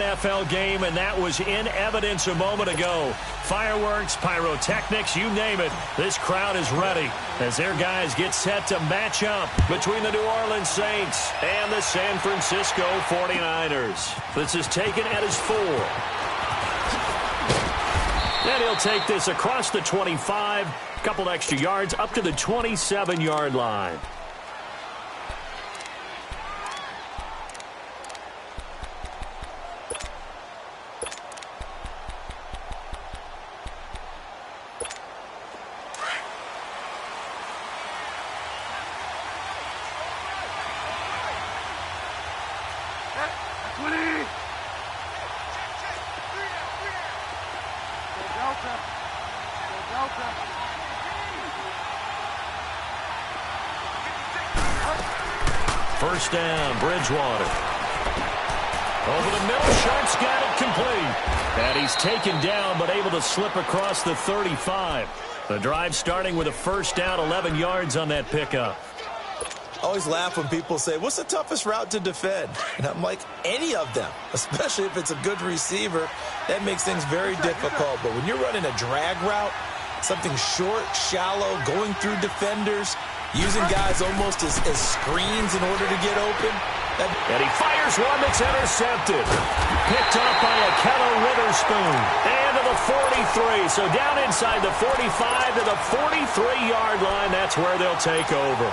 NFL game, and that was in evidence a moment ago. Fireworks, pyrotechnics, you name it. This crowd is ready as their guys get set to match up between the New Orleans Saints and the San Francisco 49ers. This is taken at his 4. And he'll take this across the 25, a couple extra yards up to the 27-yard line. First down, Bridgewater. Over the middle, Sharp's got it complete. And he's taken down, but able to slip across the 35. The drive starting with a first down, 11 yards on that pickup. I always laugh when people say, what's the toughest route to defend? And I'm like, any of them, especially if it's a good receiver. That makes things very difficult. But when you're running a drag route, something short, shallow, going through defenders, using guys almost as screens in order to get open. And he fires one that's intercepted. Picked up by Akello Witherspoon. And to the 43. So down inside the 45 to the 43-yard line. That's where they'll take over.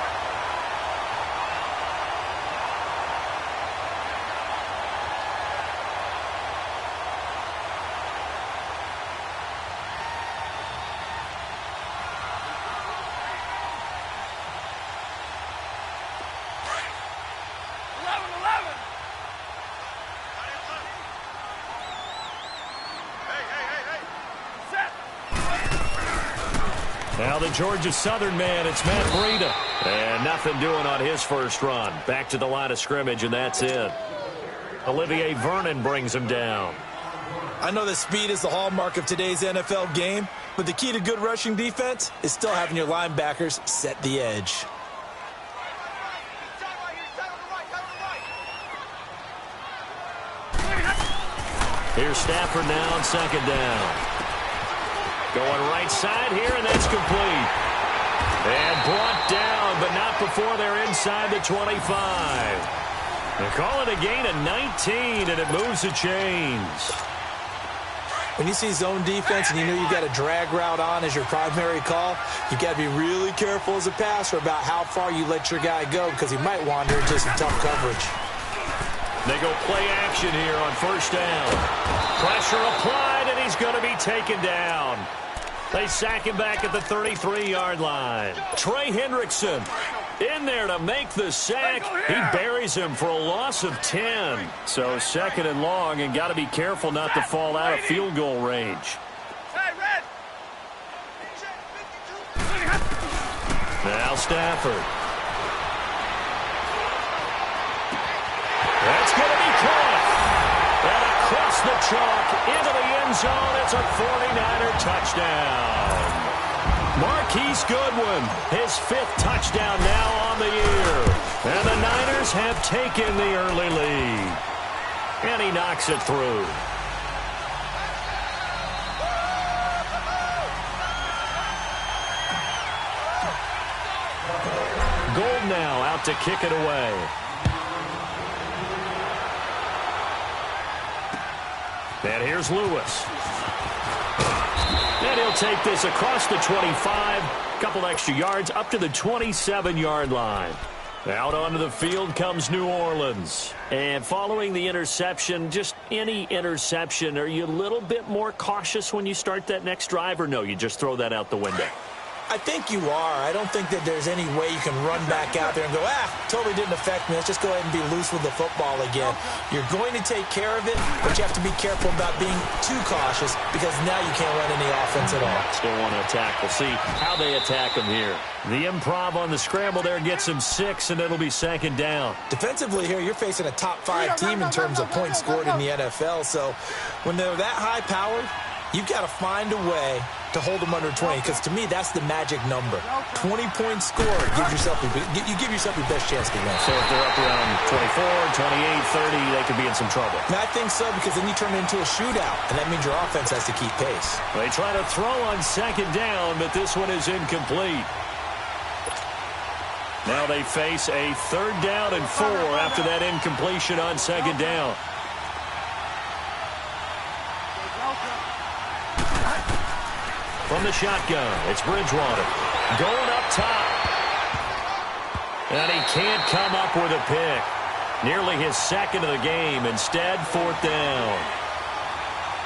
Now the Georgia Southern man, it's Matt Breida. And nothing doing on his first run. Back to the line of scrimmage, and that's it. Olivier Vernon brings him down. I know that speed is the hallmark of today's NFL game, but the key to good rushing defense is still having your linebackers set the edge. Here's Stafford now on second down. Going right side here, and that's complete. And brought down, but not before they're inside the 25. They call it a gain of 19, and it moves the chains. When you see zone defense and you know you've got a drag route on as your primary call, you've got to be really careful as a passer about how far you let your guy go because he might wander into some tough coverage. They go play action here on first down. Pressure applied, and he's going to be taken down. They sack him back at the 33-yard line. Trey Hendrickson in there to make the sack. He buries him for a loss of 10. So second and long, and got to be careful not to fall out of field goal range. Now Stafford. That's going to be caught. And across the chalk into the end zone. It's a 49er touchdown. Marquise Goodwin, his 5th touchdown now on the year. And the Niners have taken the early lead. And he knocks it through. Gold now out to kick it away. And here's Lewis. And he'll take this across the 25. Couple extra yards up to the 27-yard line. Out onto the field comes New Orleans. And following the interception, just any interception, are you a little bit more cautious when you start that next drive, or no, you just throw that out the window? I think you are. I don't think that there's any way you can run back out there and go, totally didn't affect me. Let's just go ahead and be loose with the football again. You're going to take care of it, but you have to be careful about being too cautious because now you can't run any offense at all. Still want to attack. We'll see how they attack them here. The improv on the scramble there gets him 6, and it'll be second down. Defensively here, you're facing a top 5 team in terms of points scored in the NFL, so when they're that high-powered, You've got to find a way to hold them under 20, because to me, that's the magic number. 20-point score gives yourself you give yourself your best chance to win. So if they're up around 24, 28, 30, they could be in some trouble. And I think so, because then you turn it into a shootout, and that means your offense has to keep pace. They try to throw on second down, but this one is incomplete. Now they face a 3rd down and 4 after that incompletion on second down. From the shotgun, it's Bridgewater. Going up top. And he can't come up with a pick. Nearly his 2nd of the game. Instead, 4th down.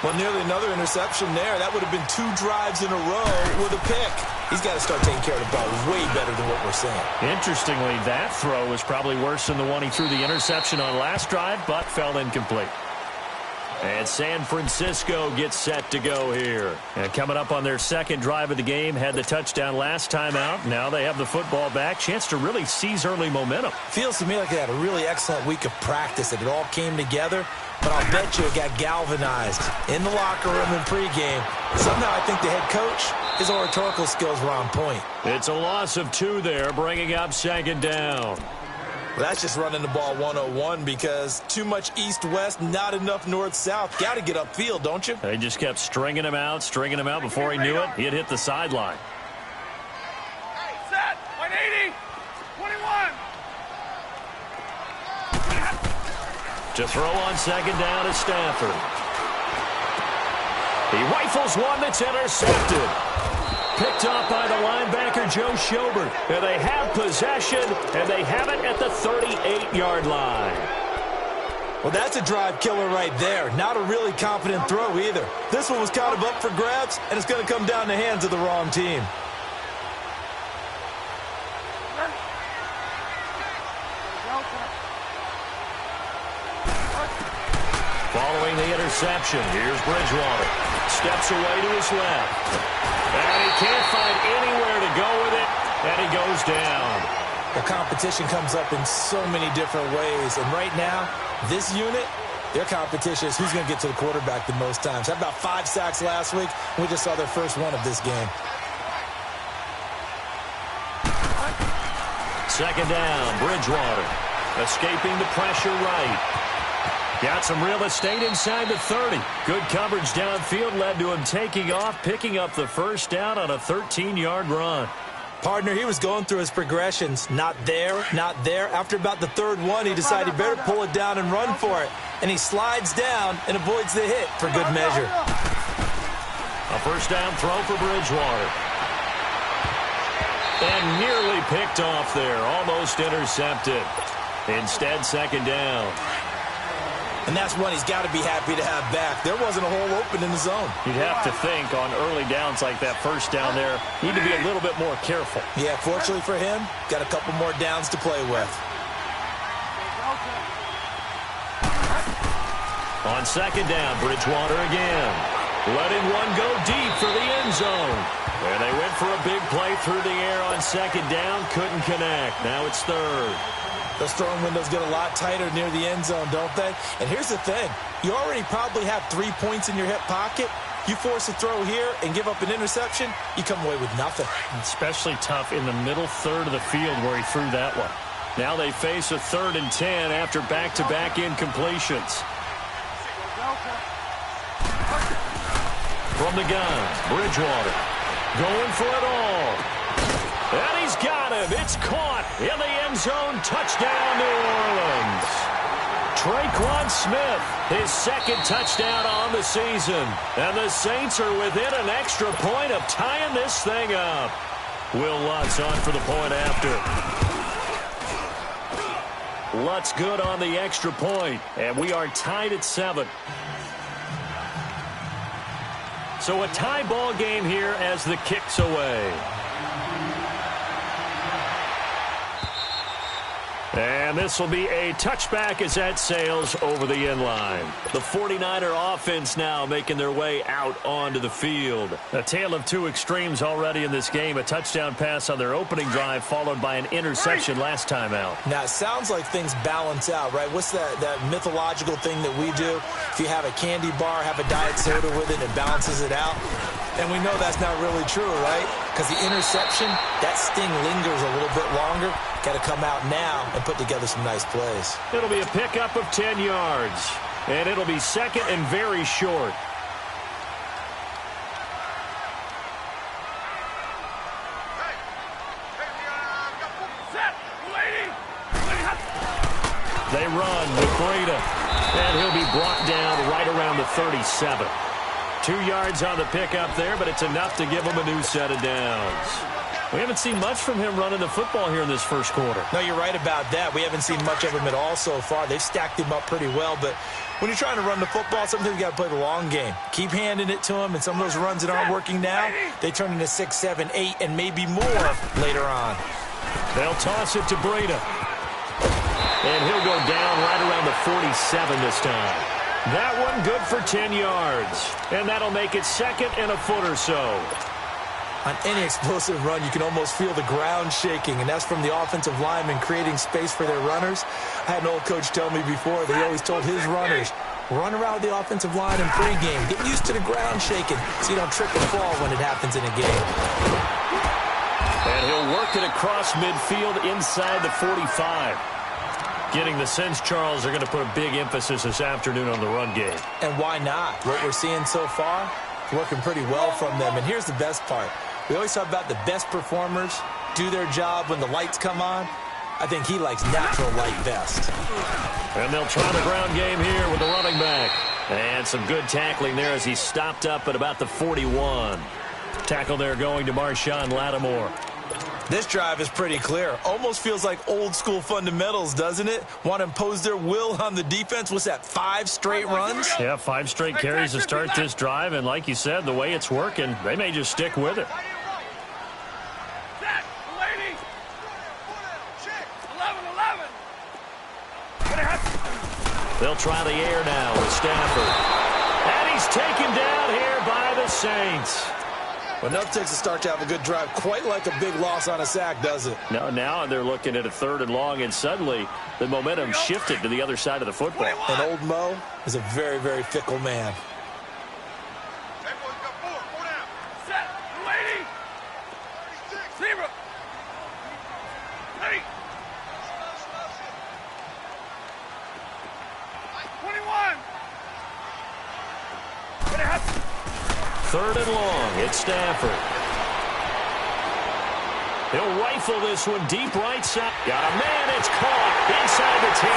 Well, nearly another interception there. That would have been 2 drives in a row with a pick. He's got to start taking care of the ball way better than what we're seeing. Interestingly, that throw was probably worse than the one he threw the interception on last drive, but fell incomplete. And San Francisco gets set to go here. And coming up on their 2nd drive of the game, had the touchdown last time out. Now they have the football back. Chance to really seize early momentum. Feels to me like they had a really excellent week of practice, that it all came together. But I'll bet you it got galvanized in the locker room in pregame. Somehow I think the head coach, his oratorical skills were on point. It's a loss of 2 there, bringing up 2nd down. Well, that's just running the ball 101, because too much east-west, not enough north-south. Got to get upfield, don't you? They just kept stringing him out before he knew it. He had hit the sideline. Hey, set, 180, 21. To throw on second down is Stafford. He rifles one that's intercepted. Picked off by the linebacker, Joe Schobert. And they have possession, and they have it at the 38-yard line. Well, that's a drive killer right there. Not a really confident throw either. This one was kind of up for grabs, and it's going to come down the hands of the wrong team. Following the interception, here's Bridgewater. Steps away to his left. And he can't find anywhere to go with it, and he goes down. The competition comes up in so many different ways, and right now, this unit, their competition is who's going to get to the quarterback the most times. Had about 5 sacks last week. We just saw their first one of this game. Second down, Bridgewater. Escaping the pressure right. Got some real estate inside the 30. Good coverage downfield led to him taking off, picking up the first down on a 13-yard run. Partner, he was going through his progressions. Not there, not there. After about the 3rd one, he decided he better pull it down and run for it. And he slides down and avoids the hit for good measure. A first down throw for Bridgewater. And nearly picked off there. Almost intercepted. Instead, second down. And that's one he's got to be happy to have back. There wasn't a hole open in the zone. You'd have to think on early downs like that first down there, need to be a little bit more careful. Yeah, fortunately for him, got a couple more downs to play with. On second down, Bridgewater again. Letting one go deep for the end zone. And they went for a big play through the air on second down. Couldn't connect. Now it's 3rd. Those throwing windows get a lot tighter near the end zone, don't they? And here's the thing. You already probably have 3 points in your hip pocket. You force a throw here and give up an interception, you come away with nothing. Especially tough in the middle 3rd of the field where he threw that one. Now they face a 3rd and 10 after back-to-back incompletions. From the gun, Bridgewater going for it all. And he's got him. It's caught in the end zone. Touchdown, New Orleans. Traquan Smith, his 2nd touchdown on the season. And the Saints are within an extra point of tying this thing up. Will Lutz on for the point after. Lutz good on the extra point. And we are tied at 7. So a tie ball game here as the kick's away. And this will be a touchback as that sails over the end line. The 49er offense now making their way out onto the field. A tale of two extremes already in this game. A touchdown pass on their opening drive followed by an interception last time out. Now, it sounds like things balance out, right? What's that mythological thing that we do? If you have a candy bar, have a diet soda with it, it balances it out. And we know that's not really true, right? Because the interception, that sting lingers a little bit longer. Got to come out now and put together some nice plays. It'll be a pickup of 10 yards. And it'll be second and very short. They run with Breda. And he'll be brought down right around the 37. 2 yards on the pickup there, but it's enough to give him a new set of downs. We haven't seen much from him running the football here in this first quarter. No, you're right about that. We haven't seen much of him at all so far. They've stacked him up pretty well, but when you're trying to run the football, sometimes you got to play the long game. Keep handing it to him, and some of those runs that aren't working now, they turn into 6, 7, 8, and maybe more later on. They'll toss it to Breda. And he'll go down right around the 47 this time. That one good for 10 yards. And that'll make it second and a foot or so. On any explosive run, you can almost feel the ground shaking, and that's from the offensive linemen creating space for their runners. I had an old coach tell me before, they always told his runners, run around the offensive line in pregame. Get used to the ground shaking so you don't trip and fall when it happens in a game. And he'll work it across midfield inside the 45. Getting the sense, Charles, they're going to put a big emphasis this afternoon on the run game. And why not? What we're seeing so far, working pretty well from them. And here's the best part. We always talk about the best performers do their job when the lights come on. I think he likes natural light best. And they'll try the ground game here with the running back. And some good tackling there as he stopped up at about the 41. Tackle there going to Marshawn Lattimore. This drive is pretty clear. Almost feels like old school fundamentals, doesn't it? Want to impose their will on the defense. What's that, 5 straight runs? Yeah, 5 straight carries to start this drive. And like you said, the way it's working, they may just stick with it. They'll try the air now with Stafford. And he's taken down here by the Saints. Enough takes to start to have a good drive. Quite like a big loss on a sack, does it? No, now they're looking at a 3rd and long, and suddenly the momentum shifted to the other side of the football. And old Mo is a very, very fickle man. Third and long, it's Stafford. He'll rifle this one deep right side. Got a man, it's caught inside the 10.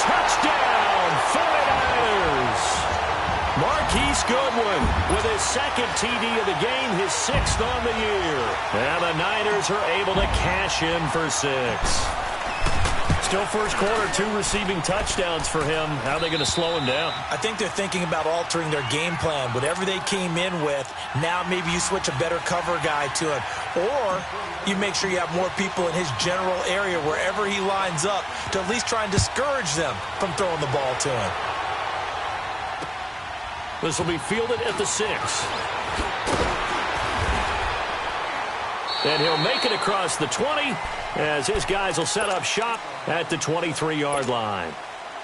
Touchdown, 49ers. Marquise Goodwin with his 2nd TD of the game, his 6th on the year. And the Niners are able to cash in for 6. Still first quarter, 2 receiving touchdowns for him. How are they going to slow him down? I think they're thinking about altering their game plan. Whatever they came in with, now maybe you switch a better cover guy to him. Or you make sure you have more people in his general area wherever he lines up to at least try and discourage them from throwing the ball to him. This will be fielded at the 6. And he'll make it across the 20 as his guys will set up shop at the 23-yard line.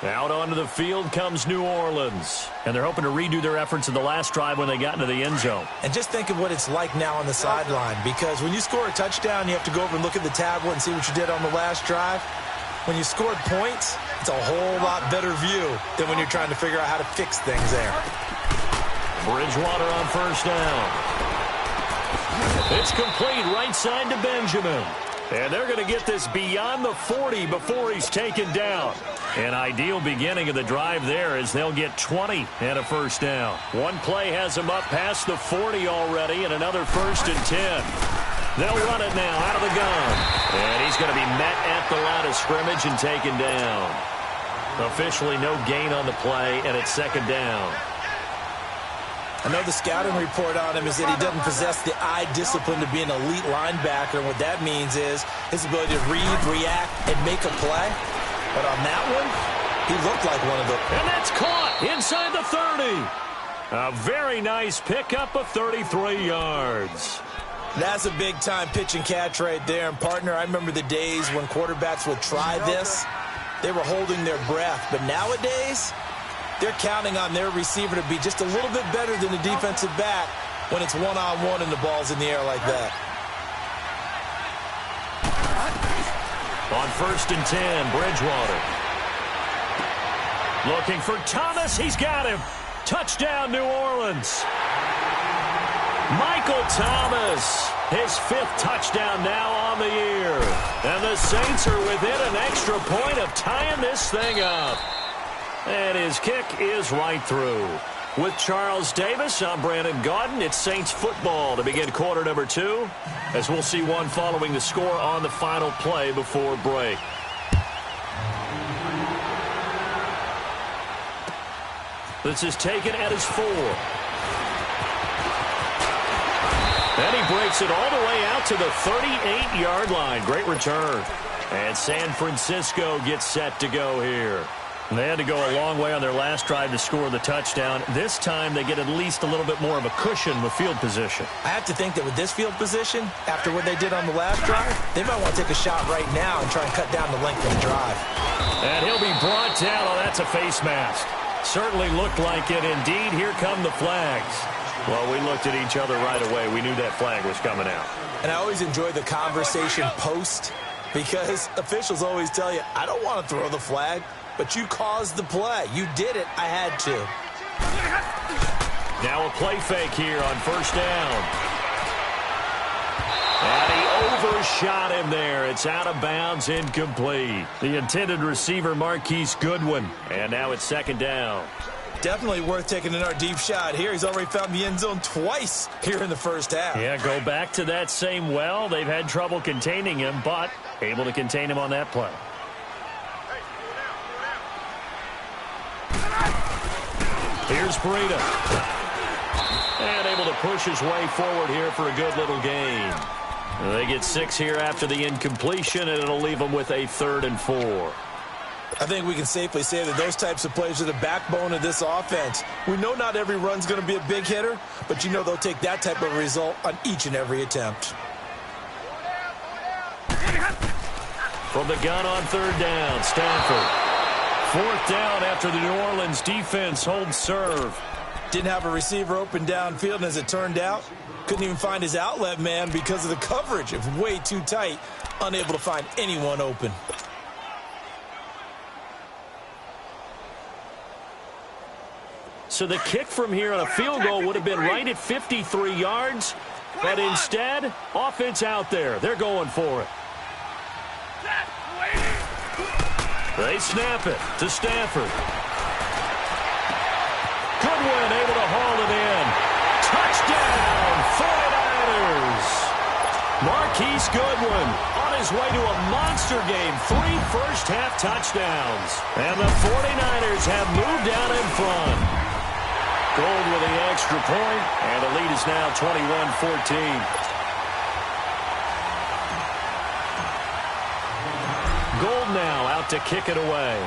Out onto the field comes New Orleans. And they're hoping to redo their efforts in the last drive when they got into the end zone. And just think of what it's like now on the sideline, because when you score a touchdown, you have to go over and look at the tablet and see what you did on the last drive. When you scored points, it's a whole lot better view than when you're trying to figure out how to fix things there. Bridgewater on first down. It's complete right side to Benjamin. And they're going to get this beyond the 40 before he's taken down. An ideal beginning of the drive there as they'll get 20 and a first down. One play has them up past the 40 already and another 1st and 10. They'll run it now out of the gun. And he's going to be met at the line of scrimmage and taken down. Officially no gain on the play, and it's 2nd down. I know the scouting report on him is that he doesn't possess the eye discipline to be an elite linebacker. And what that means is his ability to read, react, and make a play. But on that one, he looked like one of them. And that's caught inside the 30. A very nice pickup of 33 yards. That's a big-time pitch and catch right there. And, partner, I remember the days when quarterbacks would try this. They were holding their breath. But nowadays, they're counting on their receiver to be just a little bit better than the defensive back when it's one-on-one and the ball's in the air like that. On 1st and 10, Bridgewater. Looking for Thomas. He's got him. Touchdown, New Orleans. Michael Thomas, his 5th touchdown now on the year. And the Saints are within an extra point of tying this thing up. And his kick is right through. With Charles Davis, I'm Brandon Gaudin. It's Saints football to begin quarter number 2, as we'll see one following the score on the final play before break. This is taken at his 4. And he breaks it all the way out to the 38-yard line. Great return. And San Francisco gets set to go here. They had to go a long way on their last drive to score the touchdown. This time they get at least a little bit more of a cushion with field position. I have to think that with this field position, after what they did on the last drive, they might want to take a shot right now and try and cut down the length of the drive. And he'll be brought down. Oh, that's a face mask. Certainly looked like it. Indeed, here come the flags. Well, we looked at each other right away. We knew that flag was coming out. And I always enjoy the conversation post, because officials always tell you, I don't want to throw the flag, but you caused the play. You did it. I had to. Now a play fake here on 1st down. And he overshot him there. It's out of bounds, incomplete. The intended receiver, Marquise Goodwin. And now it's 2nd down. Definitely worth taking another deep shot here. He's already found the end zone twice here in the first half. Yeah, go back to that same well. They've had trouble containing him, but able to contain him on that play. Here's Breida. And able to push his way forward here for a good little gain. They get 6 here after the incompletion, and it'll leave them with a 3rd and 4. I think we can safely say that those types of plays are the backbone of this offense. We know not every run's going to be a big hitter, but you know they'll take that type of result on each and every attempt. From the gun on 3rd down, Stafford. 4th down after the New Orleans defense holds serve. Didn't have a receiver open downfield, and as it turned out, couldn't even find his outlet man because of the coverage. It was way too tight, unable to find anyone open. So the kick from here on a field goal would have been right at 53 yards, but instead, offense out there. They're going for it. They snap it to Stafford. Goodwin able to haul it in. Touchdown, 49ers. Marquise Goodwin on his way to a monster game. 3 first-half touchdowns. And the 49ers have moved out in front. Gold with the extra point, and the lead is now 21-14. Gold now out to kick it away.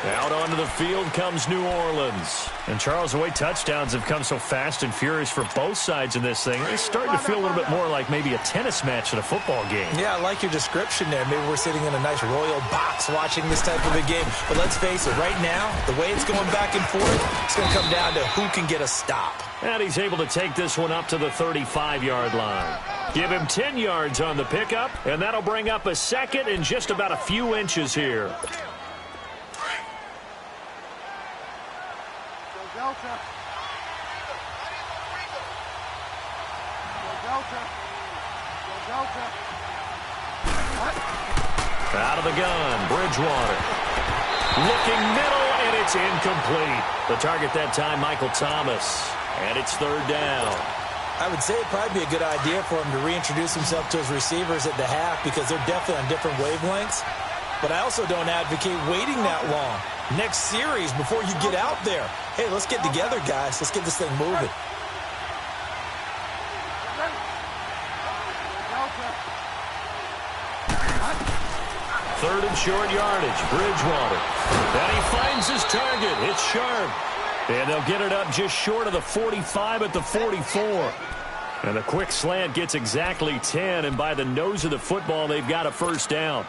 Out onto the field comes New Orleans. And, Charles, the way touchdowns have come so fast and furious for both sides in this thing, it's starting to feel a little bit more like maybe a tennis match at a football game. Yeah, I like your description there. Maybe we're sitting in a nice royal box watching this type of a game. But let's face it, right now, the way it's going back and forth, it's going to come down to who can get a stop. And he's able to take this one up to the 35-yard line. Give him 10 yards on the pickup, and that'll bring up a 2nd and just about a few inches here. Out of the gun, Bridgewater. Looking middle, and it's incomplete. The target that time, Michael Thomas. And it's 3rd down. I would say it'd probably be a good idea for him to reintroduce himself to his receivers at the half because they're definitely on different wavelengths. But I also don't advocate waiting that long. Next series, before you get out there, hey, let's get together, guys. Let's get this thing moving. Third and short yardage, Bridgewater. And he finds his target. It's sharp. And they'll get it up just short of the 45 at the 44. And a quick slant gets exactly 10, and by the nose of the football, they've got a first down.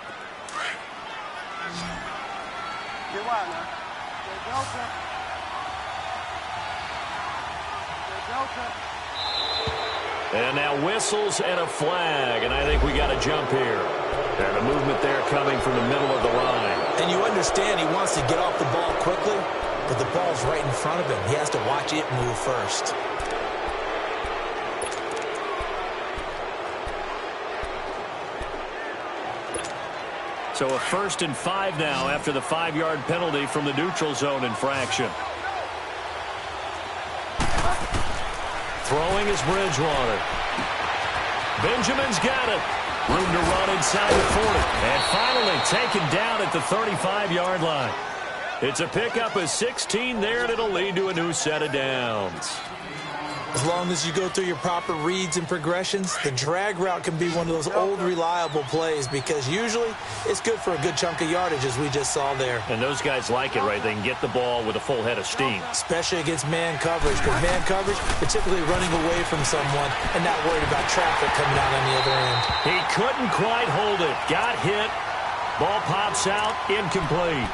And now whistles and a flag, and I think we got a jump here. And a movement there coming from the middle of the line. And you understand he wants to get off the ball quickly, but the ball's right in front of him. He has to watch it move first. So a 1st and 5 now after the 5-yard penalty from the neutral zone infraction. Throwing is Bridgewater. Benjamin's got it. Room to run inside the 40. And finally taken down at the 35-yard line. It's a pickup of 16 there, and it'll lead to a new set of downs. As long as you go through your proper reads and progressions, the drag route can be one of those old reliable plays because usually it's good for a good chunk of yardage, as we just saw there. And those guys like it, right? They can get the ball with a full head of steam. Especially against man coverage, because man coverage, they're typically running away from someone and not worried about traffic coming out on the other end. He couldn't quite hold it. Got hit. Ball pops out. Incomplete.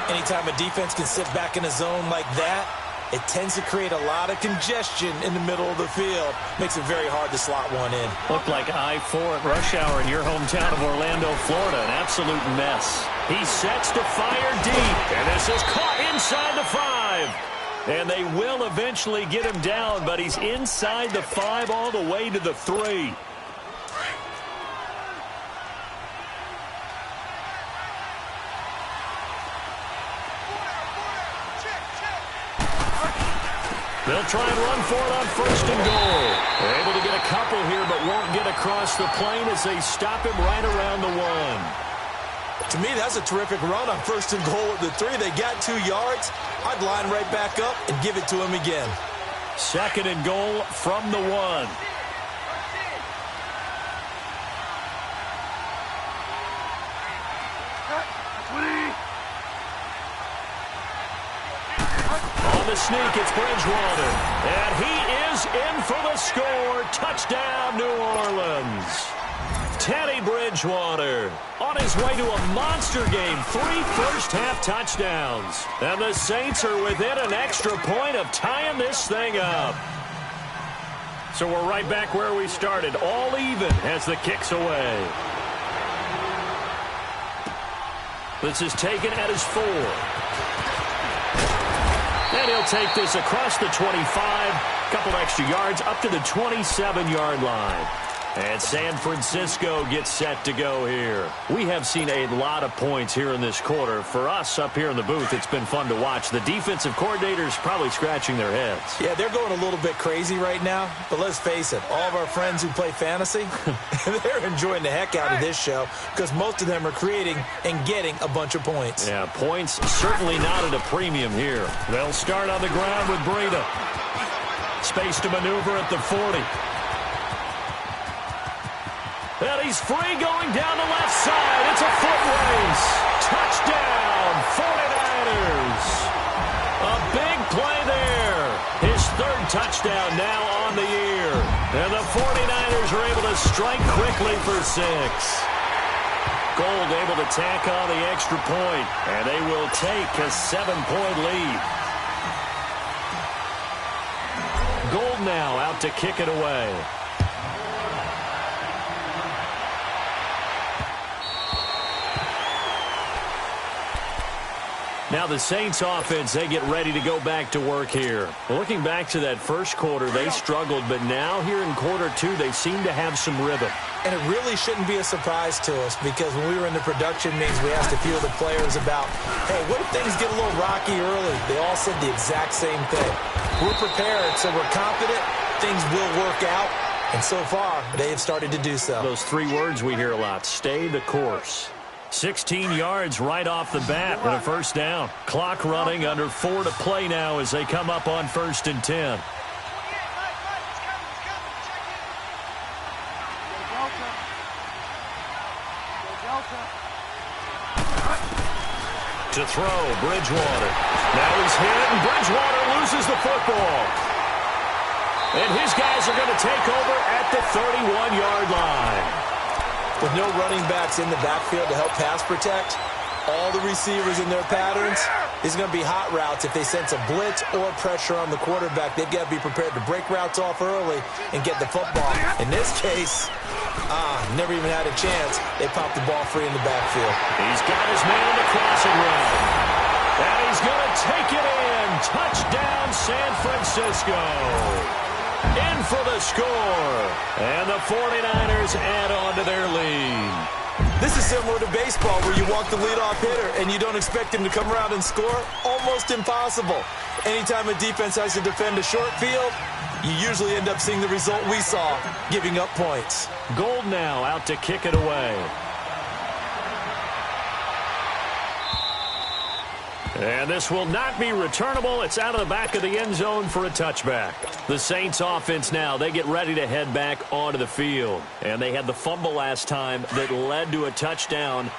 Anytime a defense can sit back in a zone like that, it tends to create a lot of congestion in the middle of the field. Makes it very hard to slot one in. Looked like I-4 at rush hour in your hometown of Orlando, Florida. An absolute mess. He sets to fire deep. And this is caught inside the 5. And they will eventually get him down, but he's inside the 5 all the way to the 3. They'll try and run for it on 1st and goal. They're able to get a couple here, but won't get across the plane as they stop him right around the 1. To me, that's a terrific run on 1st and goal at the 3. They got 2 yards. I'd line right back up and give it to him again. 2nd and goal from the 1. The sneak, it's Bridgewater. And he is in for the score. Touchdown, New Orleans. Teddy Bridgewater on his way to a monster game. 3 first-half touchdowns. And the Saints are within an extra point of tying this thing up. So we're right back where we started. All even as the kick's away. This is taken at his 4. And he'll take this across the 25, couple extra yards, up to the 27-yard line. And San Francisco gets set to go here. We have seen a lot of points here in this quarter. For us up here in the booth, it's been fun to watch. The defensive coordinators probably scratching their heads. Yeah, they're going a little bit crazy right now. But let's face it, all of our friends who play fantasy, they're enjoying the heck out of this show because most of them are creating and getting a bunch of points. Yeah, points certainly not at a premium here. They'll start on the ground with Breida. Space to maneuver at the 40. And he's free going down the left side. It's a foot race. Touchdown, 49ers. A big play there. His 3rd touchdown now on the year. And the 49ers are able to strike quickly for 6. Gold able to tack on the extra point. And they will take a 7-point lead. Gold now out to kick it away. Now the Saints offense, they get ready to go back to work here. Looking back to that first quarter, they struggled, but now here in quarter 2, they seem to have some rhythm. And it really shouldn't be a surprise to us because when we were in the production meetings, we asked a few of the players about, hey, what if things get a little rocky early? They all said the exact same thing. We're prepared, so we're confident, things will work out. And so far, they have started to do so. Those 3 words we hear a lot, stay the course. 16 yards right off the bat and a first down. Clock running, under 4 to play now as they come up on 1st and 10. To throw, Bridgewater. Now he's hit, and Bridgewater loses the football. And his guys are going to take over at the 31-yard line. With no running backs in the backfield to help pass protect, all the receivers in their patterns, is going to be hot routes. If they sense a blitz or pressure on the quarterback, they've got to be prepared to break routes off early and get the football. In this case, never even had a chance. They popped the ball free in the backfield. He's got his man in the crossing route. And he's going to take it in. Touchdown, San Francisco. In for the score. And the 49ers add on to their lead. This is similar to baseball where you walk the leadoff hitter and you don't expect him to come around and score. Almost impossible. Anytime a defense has to defend a short field, you usually end up seeing the result we saw, giving up points. Gold now out to kick it away. And this will not be returnable. It's out of the back of the end zone for a touchback. The Saints offense now, they get ready to head back onto the field. And they had the fumble last time that led to a touchdown.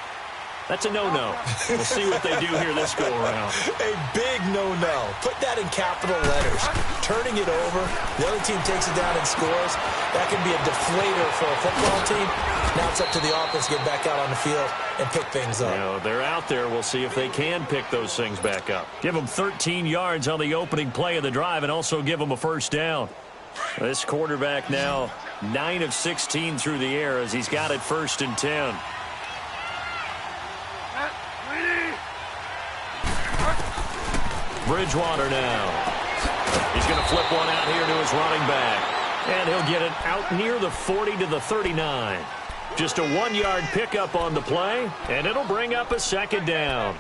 That's a no-no. We'll see what they do here this go-around. A big no-no. Put that in capital letters. Turning it over, the other team takes it down and scores. That can be a deflator for a football team. Now it's up to the offense to get back out on the field and pick things up. You know, they're out there. We'll see if they can pick those things back up. Give them 13 yards on the opening play of the drive and also give them a first down. This quarterback now 9 of 16 through the air as he's got it 1st and 10. Bridgewater now. He's going to flip one out here to his running back. And he'll get it out near the 40 to the 39. Just a 1-yard pickup on the play, and it'll bring up a second down.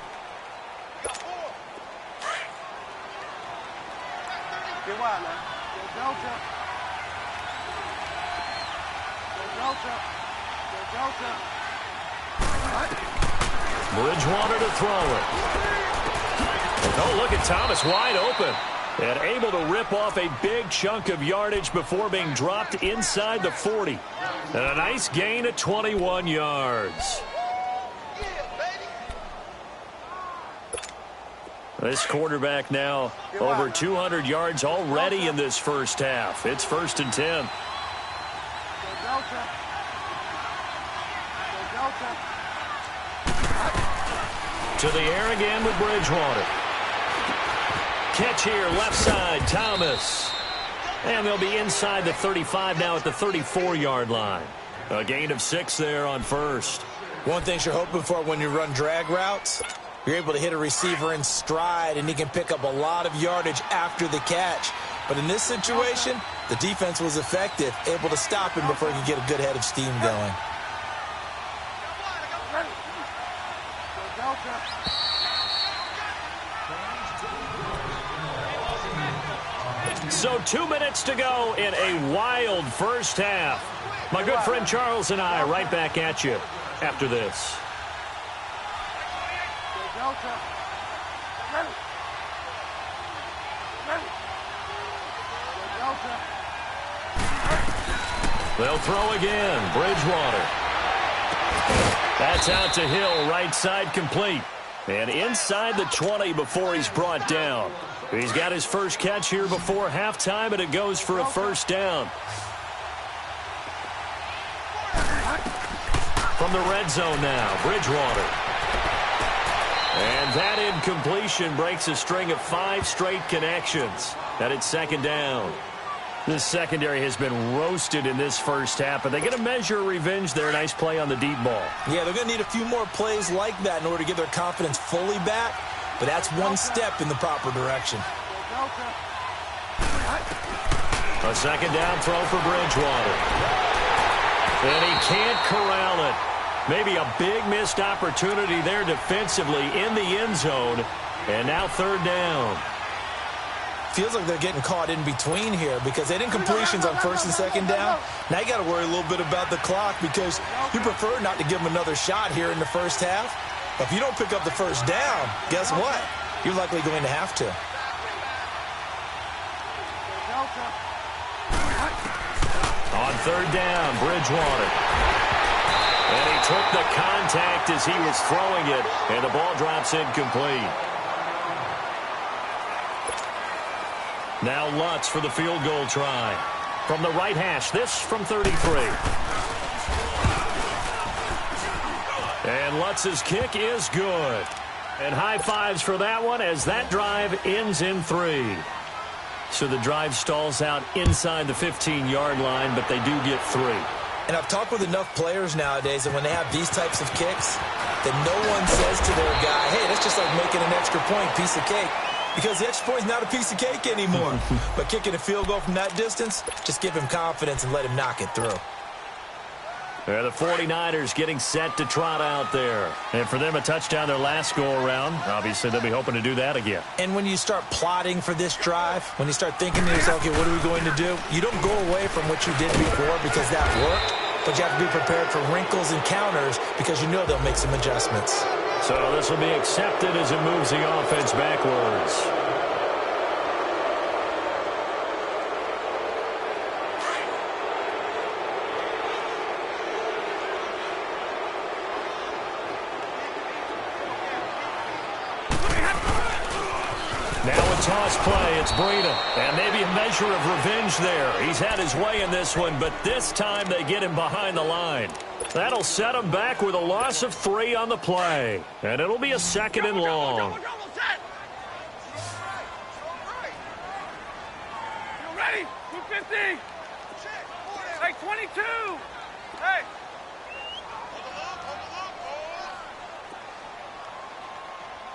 Bridgewater to throw it. Oh, look at Thomas wide open. And able to rip off a big chunk of yardage before being dropped inside the 40. And a nice gain of 21 yards. This quarterback now over 200 yards already in this first half. It's 1st and 10. To the air again with Bridgewater. Catch here, left side, Thomas. And they'll be inside the 35 now at the 34-yard line. A gain of 6 there on first. One thing you're hoping for when you run drag routes, you're able to hit a receiver in stride, and he can pick up a lot of yardage after the catch. But in this situation, the defense was effective, able to stop him before he could get a good head of steam going. So 2 minutes to go in a wild first half. My good friend Charles and I right back at you after this. They'll throw again. Bridgewater. That's out to Hill, right side complete. And inside the 20 before he's brought down. He's got his first catch here before halftime, and it goes for a first down. From the red zone now, Bridgewater. And that incompletion breaks a string of 5 straight connections. And it's 2nd down. This secondary has been roasted in this first half, but they get a measure of revenge there. Nice play on the deep ball. Yeah, they're going to need a few more plays like that in order to get their confidence fully back. But that's one step in the proper direction. A 2nd down throw for Bridgewater. And he can't corral it. Maybe a big missed opportunity there defensively in the end zone. And now 3rd down. Feels like they're getting caught in between here because they didn't completions on first and second down. Now you got to worry a little bit about the clock because you prefer not to give them another shot here in the first half. But if you don't pick up the first down, guess what? You're likely going to have to. On third down, Bridgewater. And he took the contact as he was throwing it, and the ball drops incomplete. Now Lutz for the field goal try. From the right hash, this from 33. And Lutz's kick is good. And high fives for that one as that drive ends in 3. So the drive stalls out inside the 15-yard line, but they do get 3. And I've talked with enough players nowadays that when they have these types of kicks, that no one says to their guy, hey, that's just like making an extra point, piece of cake. Because the extra point is not a piece of cake anymore. But kicking a field goal from that distance, just give him confidence and let him knock it through. They're the 49ers getting set to trot out there. And for them, a touchdown their last go-around. Obviously, they'll be hoping to do that again. And when you start plotting for this drive, when you start thinking to yourself, okay, what are we going to do? You don't go away from what you did before because that worked. But you have to be prepared for wrinkles and counters because you know they'll make some adjustments. So this will be accepted as it moves the offense backwards. Now a toss play, it's Breida. And maybe a measure of revenge there. He's had his way in this one, but this time they get him behind the line. That'll set him back with a loss of 3 on the play. And it'll be a second and long. Ready? 250. Hey, 22. Hey.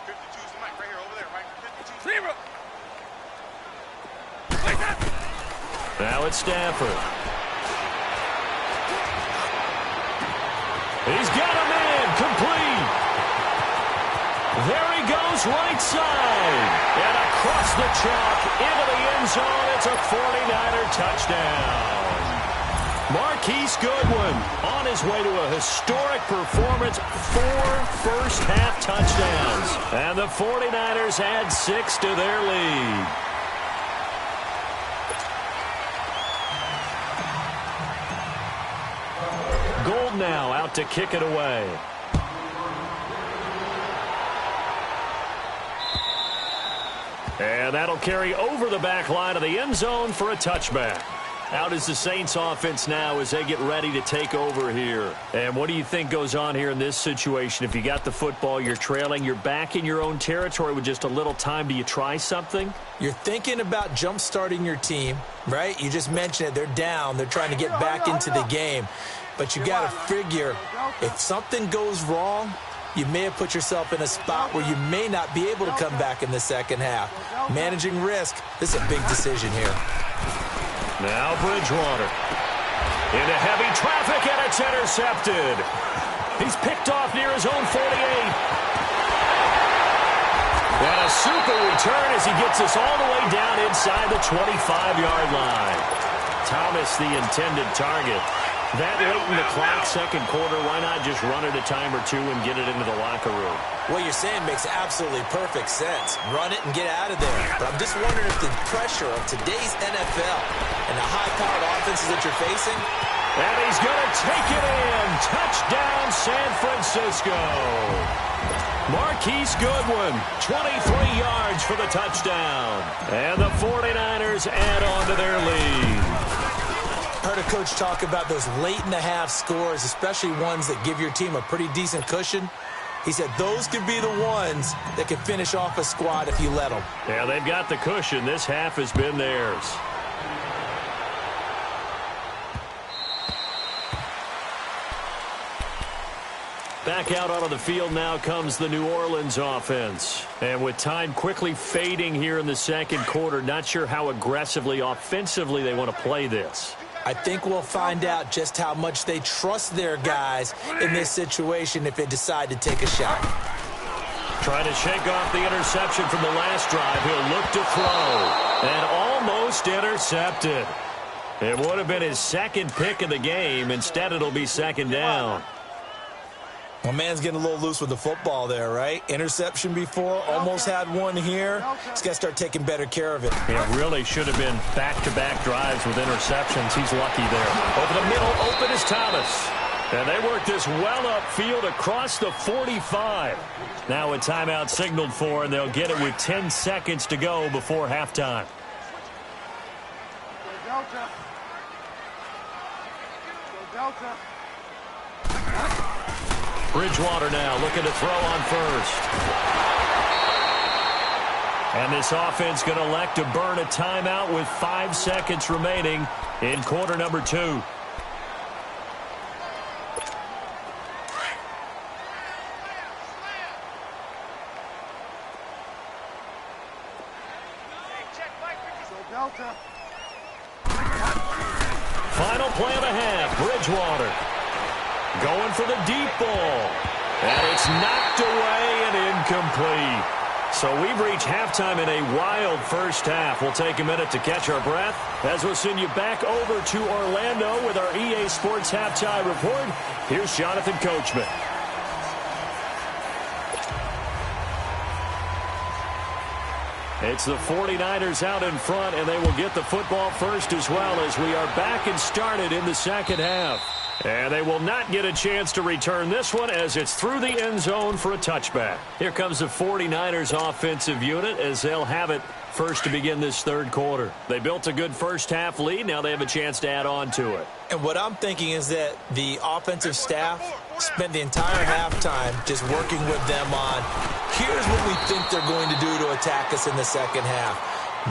52's the mic right here, over there, right? 52. Zero. Now it's Stafford. He's got him in, complete. There he goes, right side. And across the chalk, into the end zone, it's a 49er touchdown. Marquise Goodwin on his way to a historic performance, 4 first-half touchdowns. And the 49ers add 6 to their lead. Gold now out to kick it away. And that'll carry over the back line of the end zone for a touchback. Out is the Saints offense now as they get ready to take over here. And what do you think goes on here in this situation? If you got the football, you're trailing, you're back in your own territory with just a little time. Do you try something? You're thinking about jump-starting your team, right? You just mentioned it. They're down. They're trying to get back into the game. But you got to figure if something goes wrong, you may have put yourself in a spot where you may not be able to come back in the second half. Managing risk, this is a big decision here. Now Bridgewater. Into heavy traffic, and it's intercepted. He's picked off near his own 48. And a super return as he gets us all the way down inside the 25-yard line. Thomas, the intended target. That late in the clock, second quarter, why not just run it a time or two and get it into the locker room? What you're saying makes absolutely perfect sense. Run it and get out of there. But I'm just wondering if the pressure of today's NFL and the high-powered offenses that you're facing. And he's going to take it in. Touchdown, San Francisco. Marquise Goodwin, 23 yards for the touchdown. And the 49ers add on to their lead. Heard a coach talk about those late-in-the-half scores, especially ones that give your team a pretty decent cushion. He said those could be the ones that can finish off a squad if you let them. Yeah, they've got the cushion. This half has been theirs. Back out onto the field now comes the New Orleans offense. And with time quickly fading here in the second quarter, not sure how aggressively, offensively they want to play this. I think we'll find out just how much they trust their guys in this situation if they decide to take a shot. Trying to shake off the interception from the last drive. He'll look to throw. And almost intercepted. It would have been his second pick of the game. Instead, it'll be second down. Well, man's getting a little loose with the football there, right? Interception before, almost had one here. He's got to start taking better care of it. It really should have been back-to-back drives with interceptions. He's lucky there. Over the middle, open is Thomas. And they work this well upfield across the 45. Now a timeout signaled for, and they'll get it with 10 seconds to go before halftime. Delta. Delta. Bridgewater now looking to throw on first. And this offense going to elect to burn a timeout with 5 seconds remaining in quarter number 2. Delta. Final play of the half, Bridgewater. Going for the deep ball. And it's knocked away and incomplete. So we've reached halftime in a wild first half. We'll take a minute to catch our breath as we'll send you back over to Orlando with our EA Sports Halftime Report. Here's Jonathan Coachman. It's the 49ers out in front, and they will get the football first as well as we are back and started in the second half. And they will not get a chance to return this one as it's through the end zone for a touchback. Here comes the 49ers offensive unit as they'll have it first to begin this third quarter. They built a good first half lead. Now they have a chance to add on to it. And what I'm thinking is that the offensive staff spent the entire halftime just working with them on, here's what we think they're going to do to attack us in the second half.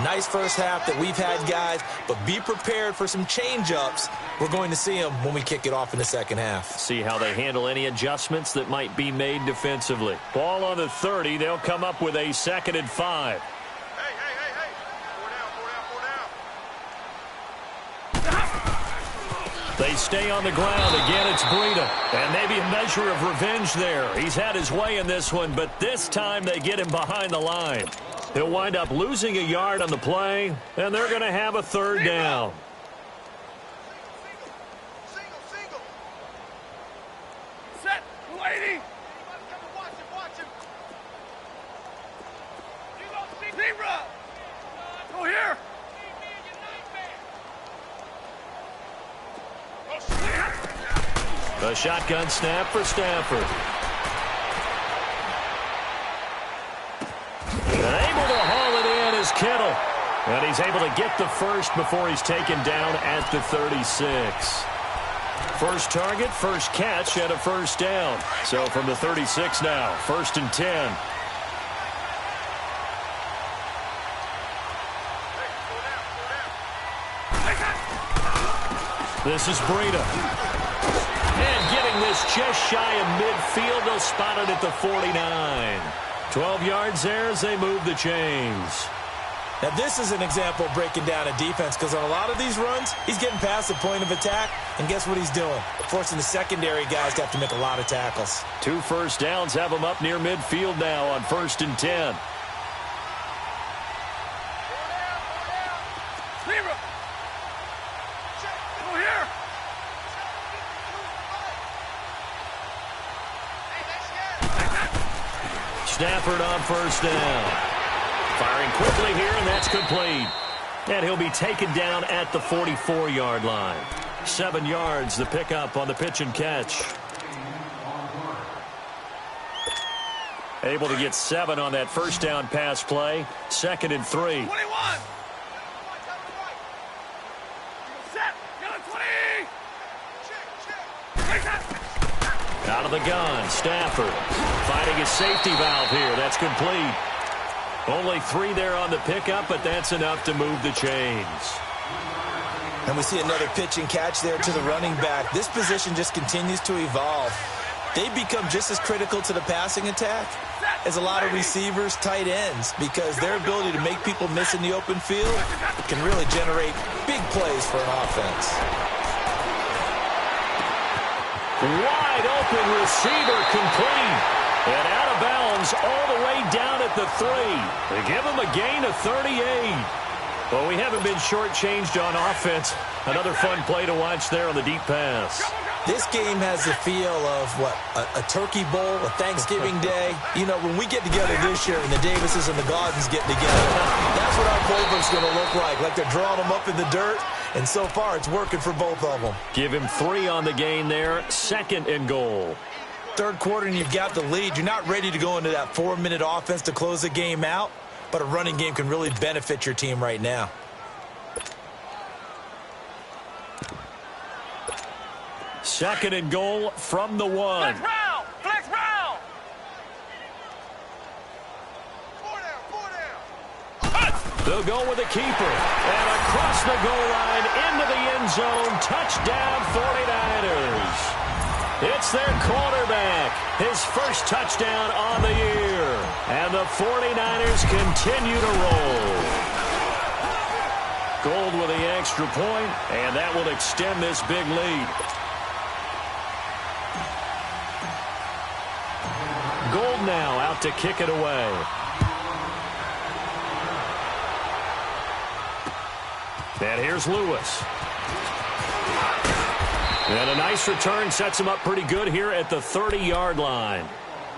Nice first half that we've had, guys, but be prepared for some change-ups. We're going to see them when we kick it off in the second half. See how they handle any adjustments that might be made defensively. Ball on the 30. They'll come up with a 2nd and 5. Hey. 4 down. They stay on the ground. Again, it's Breida. And maybe a measure of revenge there. He's had his way in this one, but this time they get him behind the line. He'll wind up losing a yard on the play, and they're going to have a third down. Single. Set. 280. Watch him. Zebra. Go here. The shotgun snap for Stafford. And able to haul it in is Kittle. And he's able to get the first before he's taken down at the 36. First target, first catch, and a first down. So from the 36 now, 1st and 10. This is Breida. And getting this just shy of midfield, they'll spot it at the 49. 12 yards there as they move the chains. Now, this is an example of breaking down a defense because on a lot of these runs, he's getting past the point of attack, and guess what he's doing? Forcing the secondary guys to have to make a lot of tackles. 2 first downs have him up near midfield now on 1st and 10. Stafford on first down. Firing quickly here, and that's complete. And he'll be taken down at the 44-yard line. 7 yards, the pickup on the pitch and catch. Able to get 7 on that first down pass play. 2nd and 3. 21. Set. Get a 20. Out of the gun, Stafford finding his safety valve here. That's complete. Only 3 there on the pickup, but that's enough to move the chains. And we see another pitch and catch there to the running back. This position just continues to evolve. They become just as critical to the passing attack as a lot of receivers, tight ends, because their ability to make people miss in the open field can really generate big plays for an offense. Wide open receiver complete. And out of bounds all the way down at the 3. They give him a gain of 38. Well, we haven't been shortchanged on offense. Another fun play to watch there on the deep pass. This game has the feel of, what, a turkey bowl, a Thanksgiving day. You know, when we get together this year and the Davises and the Gaudens get together, that's what our playbook's going to look like they're drawing them up in the dirt. And so far, it's working for both of them. Give him 3 on the gain there. 2nd and goal. Third quarter and you've got the lead. You're not ready to go into that 4-minute offense to close the game out, but a running game can really benefit your team right now. Second and goal from the 1. Flex round. 4 down. They'll go with the keeper. And across the goal line into the end zone. Touchdown 49ers. It's their quarterback. His first touchdown on the year. And the 49ers continue to roll. Gold with the extra point, and that will extend this big lead. Gold now out to kick it away. And here's Lewis. And a nice return sets him up pretty good here at the 30-yard line.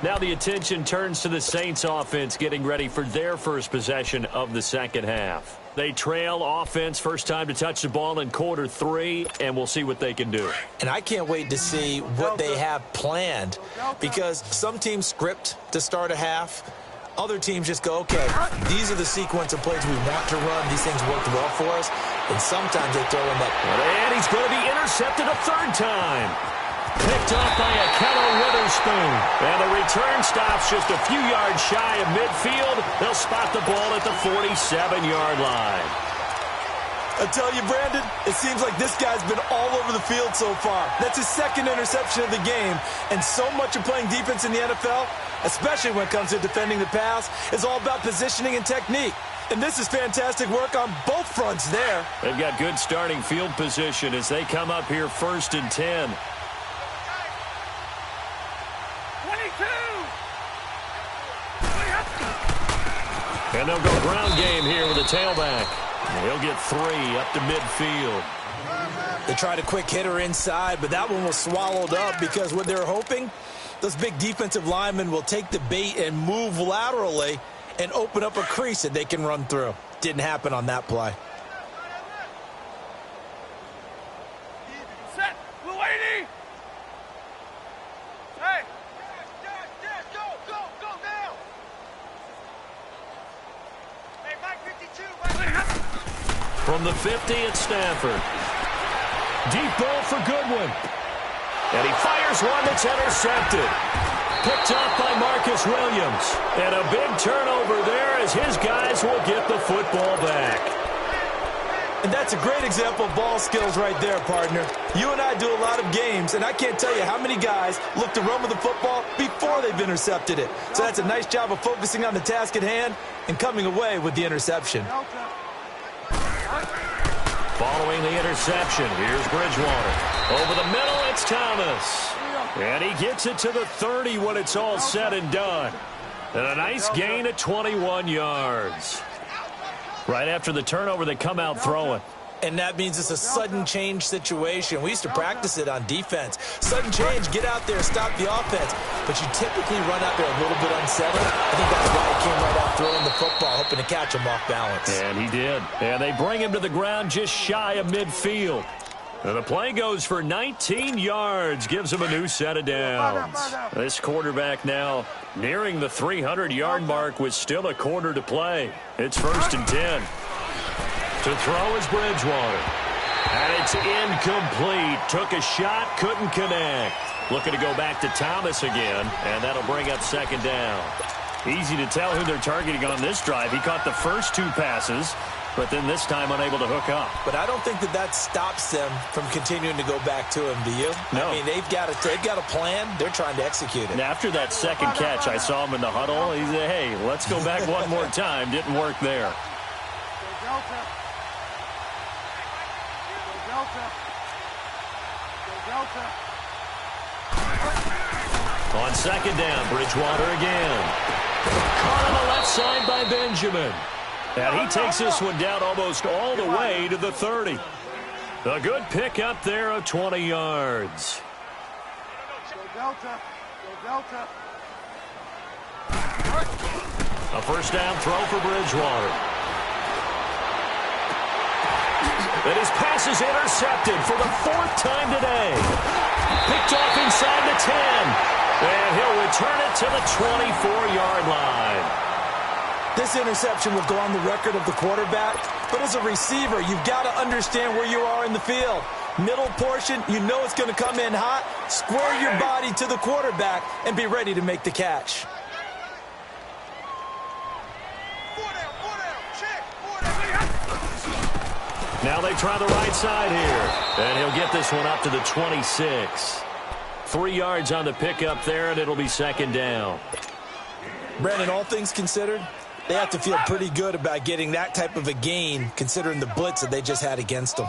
Now the attention turns to the Saints offense getting ready for their first possession of the second half. They trail offense first time to touch the ball in quarter 3, and we'll see what they can do. And I can't wait to see what they have planned, because some teams script to start a half. Other teams just go, okay, these are the sequence of plays we want to run. These things worked well for us. And sometimes they throw in that. And he's going to be intercepted a 3rd time. Picked up by Akello Witherspoon. And the return stops just a few yards shy of midfield. They'll spot the ball at the 47-yard line. I tell you, Brandon, it seems like this guy's been all over the field so far. That's his 2nd interception of the game. And so much of playing defense in the NFL, especially when it comes to defending the pass, is all about positioning and technique. And this is fantastic work on both fronts there. They've got good starting field position as they come up here 1st and 10. 22. And they'll go ground game here with a tailback. And he'll get 3 up to midfield. They tried a quick hitter inside, but that one was swallowed up because what they're hoping, those big defensive linemen will take the bait and move laterally and open up a crease that they can run through. Didn't happen on that play. Set. Blue 80. Hey. Go down. Hey, Mike 52. From the 50, it's Stafford. Deep ball for Goodwin. And he fires one that's intercepted. Picked up by Marcus Williams. And a big turnover there as his guys will get the football back. And that's a great example of ball skills right there, partner. You and I do a lot of games, and I can't tell you how many guys look to run with the football before they've intercepted it. So that's a nice job of focusing on the task at hand and coming away with the interception. Following the interception, here's Bridgewater. Over the middle, it's Thomas. And he gets it to the 30 when it's all said and done. And a nice gain of 21 yards. Right after the turnover, they come out throwing. And that means it's a sudden change situation. We used to practice it on defense. Sudden change, get out there, stop the offense. But you typically run out there a little bit unsettled. I think that's why he came right out throwing the football, hoping to catch him off balance. And he did. And they bring him to the ground just shy of midfield. And the play goes for 19 yards, gives him a new set of downs. This quarterback now nearing the 300-yard mark with still a quarter to play. It's 1st and 10. To throw is Bridgewater. And it's incomplete. Took a shot, couldn't connect. Looking to go back to Thomas again, and that'll bring up 2nd down. Easy to tell who they're targeting on this drive. He caught the first 2 passes, but then this time unable to hook up. But I don't think that stops them from continuing to go back to him, do you? No. I mean, they've got a plan. They're trying to execute it. And after that second catch, I saw him in the huddle. He said, hey, let's go back one more time. Didn't work there. On second down, Bridgewater again. Caught on the left side by Benjamin. And he takes this one down almost all the way to the 30. A good pickup there of 20 yards. Go Delta. Go Delta. A first down throw for Bridgewater. And his pass is intercepted for the 4th time today. Picked off inside the 10. And he'll return it to the 24-yard line. This interception will go on the record of the quarterback, but as a receiver, you've got to understand where you are in the field. Middle portion, you know it's going to come in hot. Square your body to the quarterback and be ready to make the catch. Now they try the right side here, and he'll get this one up to the 26. 3 yards on the pickup there, and it'll be second down. Brandon, all things considered, they have to feel pretty good about getting that type of a gain, considering the blitz that they just had against them.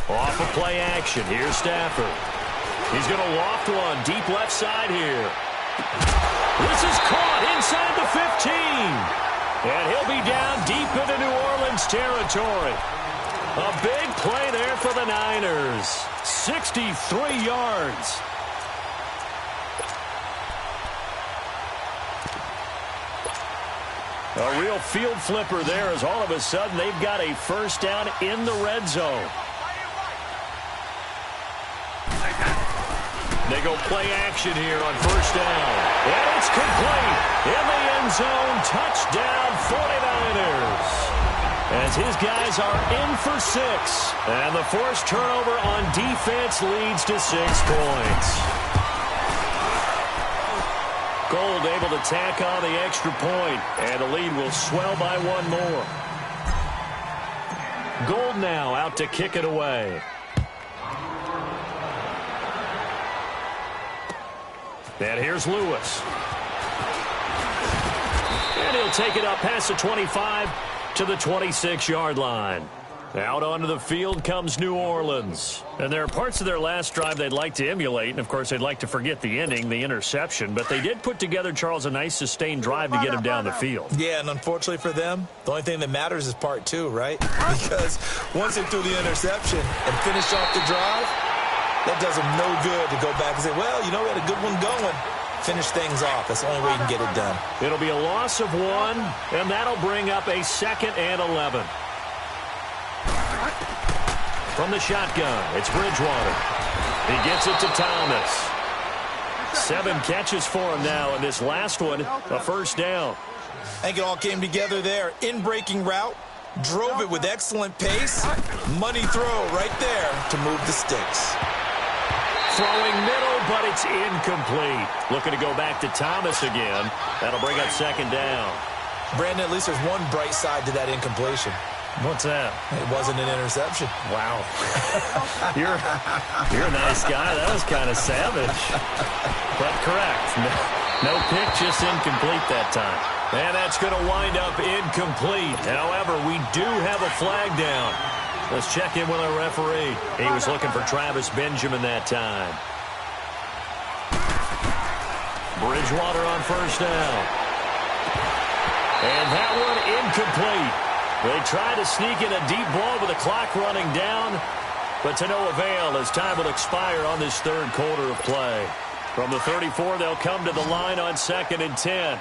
Off of play action. Here's Stafford. He's going to loft one deep left side here. This is caught inside the 15. And he'll be down deep into New Orleans territory. A big play there for the Niners. 63 yards. A real field flipper there as all of a sudden they've got a first down in the red zone. They go play action here on first down. And it's complete. In the end zone, touchdown 49ers. As his guys are in for 6. And the forced turnover on defense leads to 6 points. Gold able to tack on the extra point, and the lead will swell by 1 more. Gold now out to kick it away. And here's Lewis. And he'll take it up past the 25 to the 26-yard line. Out onto the field comes New Orleans. And there are parts of their last drive they'd like to emulate. And, of course, they'd like to forget the ending, the interception. But they did put together, Charles, a nice sustained drive to get him down the field. Yeah, and unfortunately for them, the only thing that matters is part 2, right? Because once they threw the interception and finished off the drive, that does them no good to go back and say, well, you know, we had a good one going. Finish things off. That's the only way you can get it done. It'll be a loss of 1, and that'll bring up a 2nd and 11. From the shotgun, it's Bridgewater. He gets it to Thomas. 7 catches for him now, and this last one, a first down. I think it all came together there. In-breaking route, drove it with excellent pace. Money throw right there to move the sticks. Throwing middle, but it's incomplete. Looking to go back to Thomas again. That'll bring up second down. Brandon, at least there's one bright side to that incompletion. What's that? It wasn't an interception. Wow. You're a nice guy. That was kind of savage. But correct. No pick, just incomplete that time. And that's going to wind up incomplete. However, we do have a flag down. Let's check in with our referee. He was looking for Travis Benjamin that time. Bridgewater on first down. And that one incomplete. They try to sneak in a deep ball with the clock running down, but to no avail as time will expire on this 3rd quarter of play. From the 34, they'll come to the line on 2nd and 10.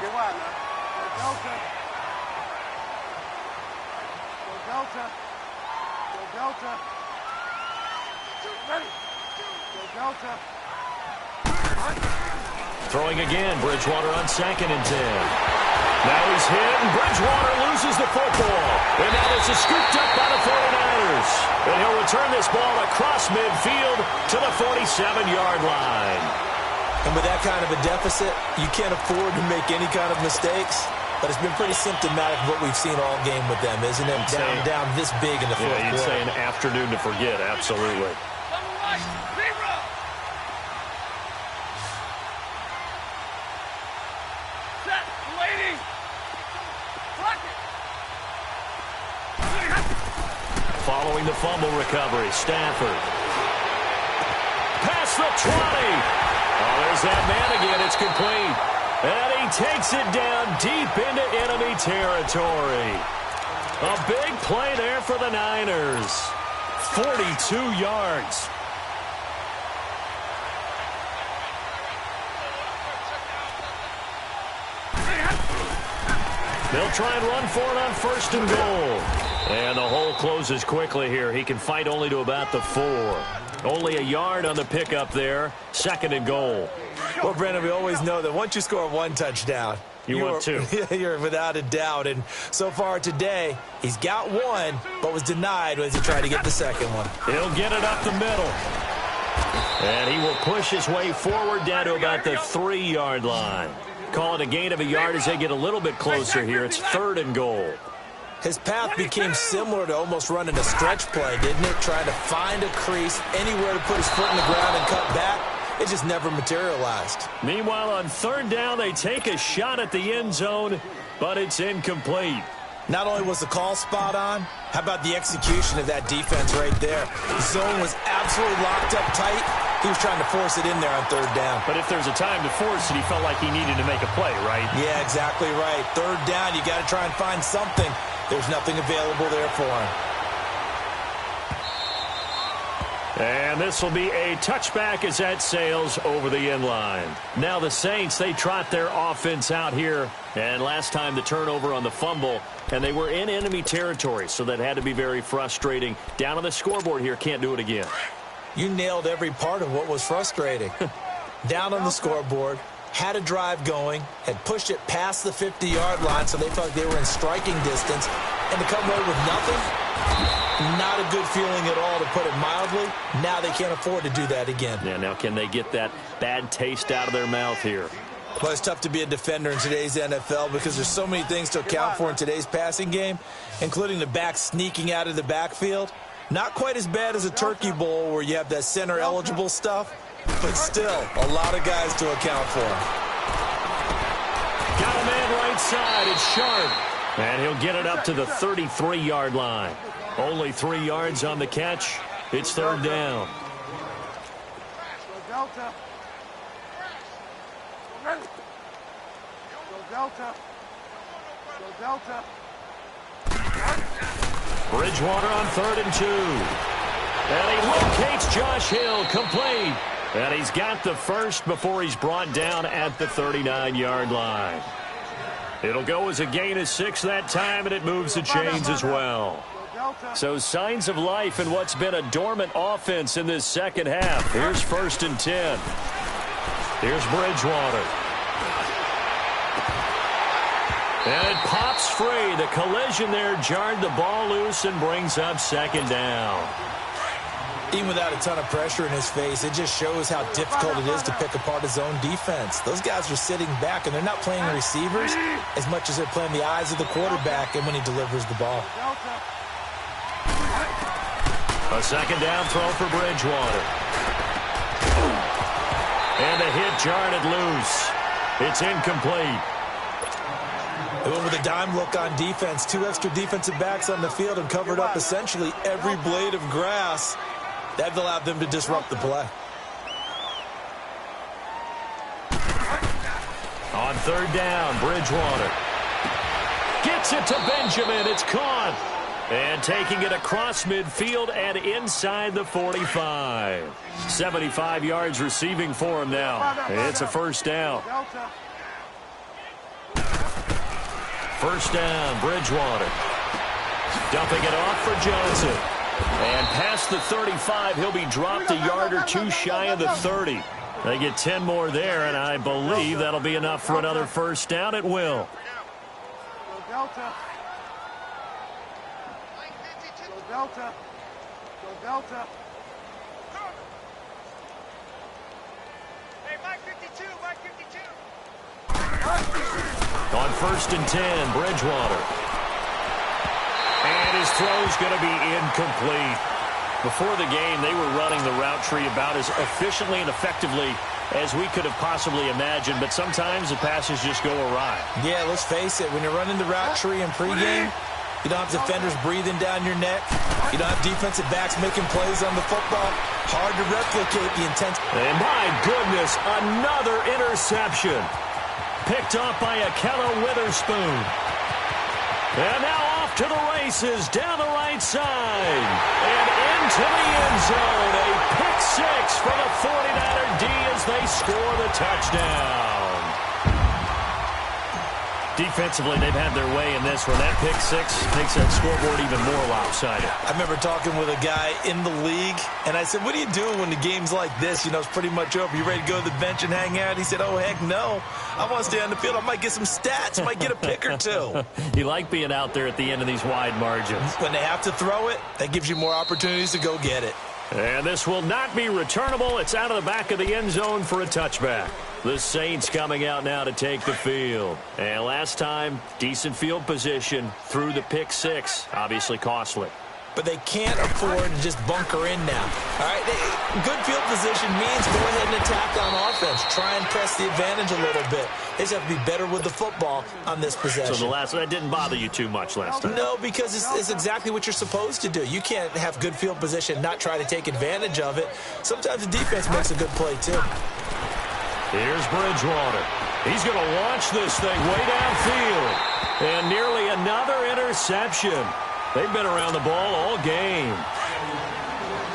Throwing again, Bridgewater on 2nd and 10. Now he's hit, and Bridgewater loses the football. And now this is scooped up by the 49ers. And he'll return this ball across midfield to the 47-yard line. And with that kind of a deficit, you can't afford to make any kind of mistakes. But it's been pretty symptomatic of what we've seen all game with them, isn't it? Down this big in the 4th quarter. Yeah, you'd say an afternoon to forget, absolutely. Following the fumble recovery, Stafford. Pass the 20. Oh, there's that man again. It's complete. And he takes it down deep into enemy territory. A big play there for the Niners. 42 yards. They'll try and run for it on 1st and goal. And the hole closes quickly here. He can fight only to about the 4. Only a yard on the pickup there. 2nd and goal. Well, Brandon, we always know that once you score 1 touchdown, you want 2. You're without a doubt. And so far today, he's got 1, but was denied as he tried to get the 2nd one. He'll get it up the middle. And he will push his way forward down to about the 3-yard line. Call it a gain of a yard as they get a little bit closer here. It's 3rd and goal. His path became similar to almost running a stretch play, didn't it? Trying to find a crease, anywhere to put his foot in the ground and cut back. It just never materialized. Meanwhile, on 3rd down, they take a shot at the end zone, but it's incomplete. Not only was the call spot on, how about the execution of that defense right there? The zone was absolutely locked up tight. He was trying to force it in there on 3rd down. But if there's a time to force it, he felt like he needed to make a play, right? Yeah, exactly right. 3rd down, you got to try and find something. There's nothing available there for him. And this will be a touchback as that sails over the end line. Now the Saints, they trot their offense out here. And last time the turnover on the fumble, and they were in enemy territory, so that had to be very frustrating. Down on the scoreboard here, can't do it again. You nailed every part of what was frustrating. Down on the scoreboard, had a drive going, had pushed it past the 50-yard line, so they felt like they were in striking distance, and to come away with nothing, not a good feeling at all, to put it mildly. Now they can't afford to do that again. Yeah, now can they get that bad taste out of their mouth here? Well, it's tough to be a defender in today's NFL because there's so many things to account for in today's passing game, including the back sneaking out of the backfield. Not quite as bad as a turkey bowl where you have that center-eligible stuff, but still a lot of guys to account for. Got a man right side. It's Sharp. And he'll get it up to the 33-yard line. Only 3 yards on the catch. It's 3rd down. Go Delta. Go Delta. Go Delta. Bridgewater on 3rd and 2. And he locates Josh Hill, complete. And he's got the first before he's brought down at the 39-yard line. It'll go as a gain of 6 that time, and it moves the chains as well. So signs of life in what's been a dormant offense in this second half. Here's 1st and 10. Here's Bridgewater. And it pops free. The collision there jarred the ball loose and brings up 2nd down. Even without a ton of pressure in his face, it just shows how difficult it is to pick apart his own defense. Those guys are sitting back, and they're not playing receivers as much as they're playing the eyes of the quarterback and when he delivers the ball. A 2nd down throw for Bridgewater. And the hit jarred it loose. It's incomplete. They went with a dime look on defense. 2 extra defensive backs on the field and covered up essentially every blade of grass. That allowed them to disrupt the play. On 3rd down, Bridgewater gets it to Benjamin. It's caught. And taking it across midfield and inside the 45. 75 yards receiving for him now. It's a 1st down. 1st down, Bridgewater. Dumping it off for Johnson. And past the 35, he'll be dropped a yard or 2 shy of the 30. They get 10 more there, and I believe that'll be enough for another 1st down. It will. Delta. Go Delta. Go Delta. Hey, Mike 52, Mike 52. On 1st and 10, Bridgewater. And his throw's going to be incomplete. Before the game, they were running the route tree about as efficiently and effectively as we could have possibly imagined, but sometimes the passes just go awry. Yeah, let's face it. When you're running the route tree in pregame, You don't have defenders breathing down your neck. You don't have defensive backs making plays on the football. Hard to replicate the intense. And my goodness, another interception. Picked off by Akello Witherspoon. And now off to the races down the right side. And into the end zone. A pick six for the 49er D as they score the touchdown. Defensively, they've had their way in this one. That pick six makes that scoreboard even more lopsided. I remember talking with a guy in the league, and I said, what do you do when the game's like this? You know, it's pretty much over. You ready to go to the bench and hang out? He said, oh, heck no. I want to stay on the field. I might get some stats. I might get a pick or two. You like being out there at the end of these wide margins. When they have to throw it, that gives you more opportunities to go get it. And this will not be returnable. It's out of the back of the end zone for a touchback. The Saints coming out now to take the field. And last time, decent field position through the pick six. Obviously costly. But they can't afford to just bunker in now. All right, good field position means go ahead and attack on offense. Try and press the advantage a little bit. They just have to be better with the football on this possession. So that didn't bother you too much last time? No, because it's exactly what you're supposed to do. You can't have good field position, not try to take advantage of it. Sometimes the defense makes a good play, too. Here's Bridgewater. He's going to launch this thing way downfield. And nearly another interception. They've been around the ball all game.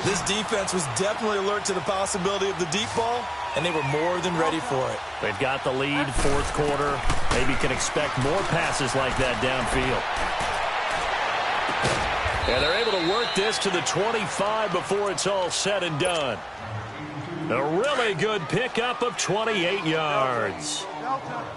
This defense was definitely alert to the possibility of the deep ball, and they were more than ready for it. They've got the lead, fourth quarter. Maybe can expect more passes like that downfield. And they're able to work this to the 25 before it's all said and done. A really good pickup of 28 yards.